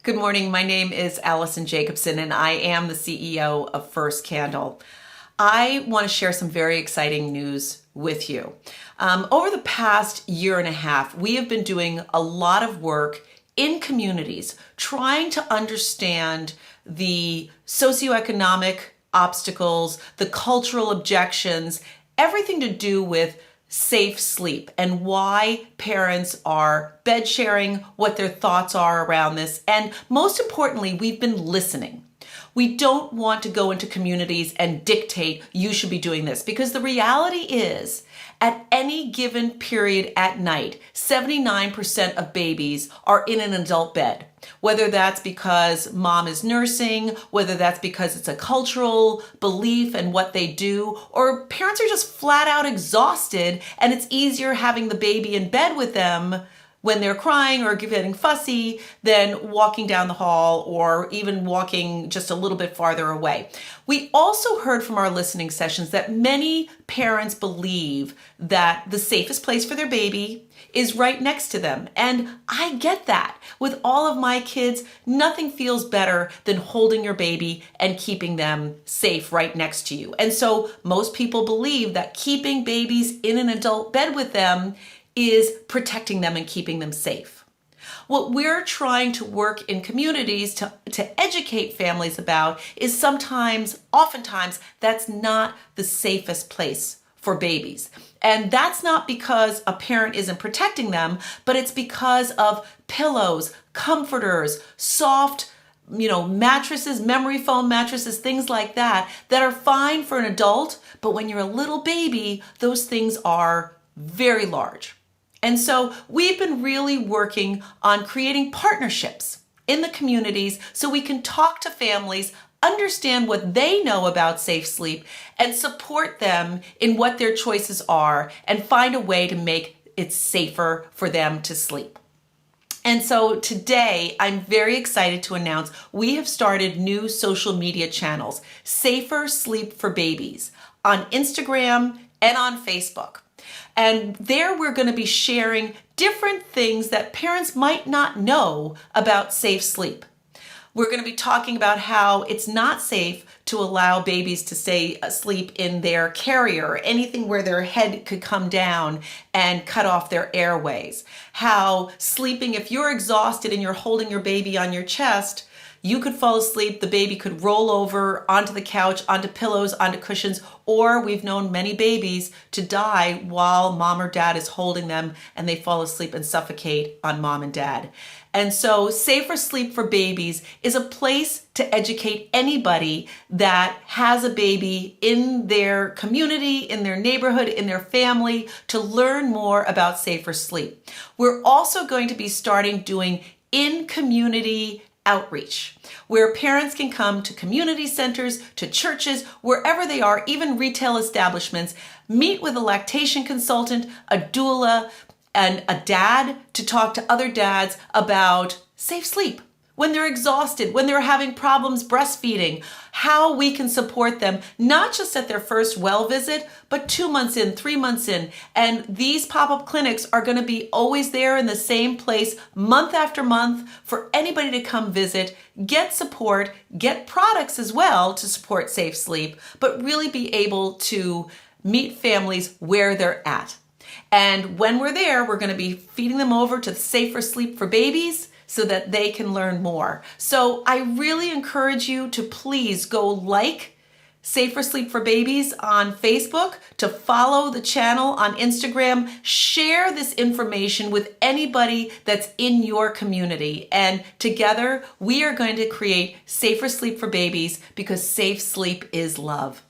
Good morning. My name is Allison Jacobson, and I am the CEO of First Candle. I want to share some very exciting news with you. Over the past year and a half, we have been doing a lot of work in communities trying to understand the socioeconomic obstacles, the cultural objections, everything to do with safe sleep and why parents are bed sharing, what their thoughts are around this. And most importantly, we've been listening. We don't want to go into communities and dictate you should be doing this, because the reality is at any given period at night, 79% of babies are in an adult bed. Whether that's because mom is nursing, whether that's because it's a cultural belief and what they do, or parents are just flat out exhausted and it's easier having the baby in bed with them when they're crying or getting fussy than walking down the hall or even walking just a little bit farther away. We also heard from our listening sessions that many parents believe that the safest place for their baby is right next to them. And I get that. With all of my kids, nothing feels better than holding your baby and keeping them safe right next to you. And so most people believe that keeping babies in an adult bed with them is protecting them and keeping them safe. What we're trying to work in communities to educate families about is oftentimes, that's not the safest place for babies. And that's not because a parent isn't protecting them, but it's because of pillows, comforters, soft mattresses, memory foam mattresses, things like that are fine for an adult, but when you're a little baby, those things are very large. And so we've been really working on creating partnerships in the communities so we can talk to families, understand what they know about safe sleep, and support them in what their choices are and find a way to make it safer for them to sleep. And so today, I'm very excited to announce we have started new social media channels, Safer Sleep for Babies, on Instagram and on Facebook. And there we're going to be sharing different things that parents might not know about safe sleep. We're going to be talking about how it's not safe to allow babies to stay asleep in their carrier or anything where their head could come down and cut off their airways. How sleeping, if you're exhausted and you're holding your baby on your chest, you could fall asleep, the baby could roll over onto the couch, onto pillows, onto cushions, or we've known many babies to die while mom or dad is holding them and they fall asleep and suffocate on mom and dad. And so Safer Sleep for Babies is a place to educate anybody that has a baby in their community, in their neighborhood, in their family, to learn more about safer sleep. We're also going to be starting doing in-community outreach, where parents can come to community centers, to churches, wherever they are, even retail establishments, meet with a lactation consultant, a doula, and a dad to talk to other dads about safe sleep. When they're exhausted, when they're having problems breastfeeding, how we can support them, not just at their first well visit, but 2 months in, 3 months in. And these pop-up clinics are going to be always there in the same place, month after month, for anybody to come visit, get support, get products as well to support safe sleep, but really be able to meet families where they're at. And when we're there, we're going to be feeding them over to Safer Sleep for Babies, so that they can learn more. So I really encourage you to please go like Safer Sleep for Babies on Facebook, to follow the channel on Instagram, share this information with anybody that's in your community. And together we are going to create Safer Sleep for Babies, because safe sleep is love.